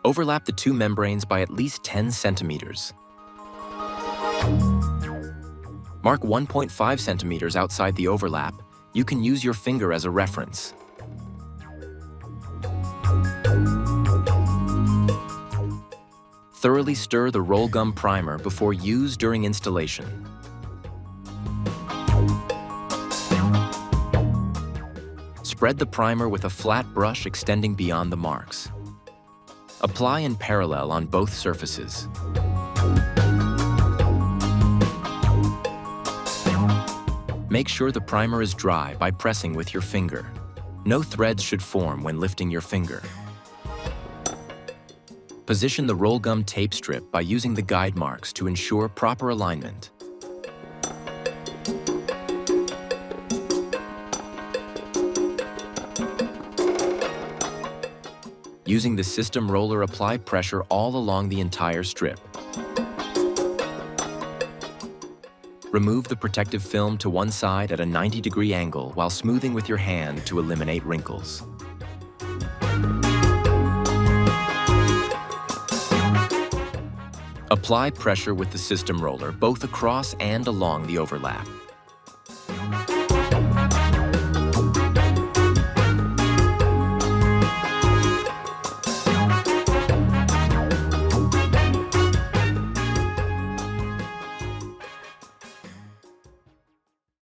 Overlap the two membranes by at least 10 centimeters. Mark 1.5 centimeters outside the overlap. You can use your finger as a reference. Thoroughly stir the Rollgum Primer before use during installation. Spread the primer with a flat brush extending beyond the marks. Apply in parallel on both surfaces. Make sure the primer is dry by pressing with your finger. No threads should form when lifting your finger. Position the Rollgum tape strip by using the guide marks to ensure proper alignment. Using the system roller, apply pressure all along the entire strip. Remove the protective film to one side at a 90-degree angle while smoothing with your hand to eliminate wrinkles. Apply pressure with the system roller both across and along the overlap.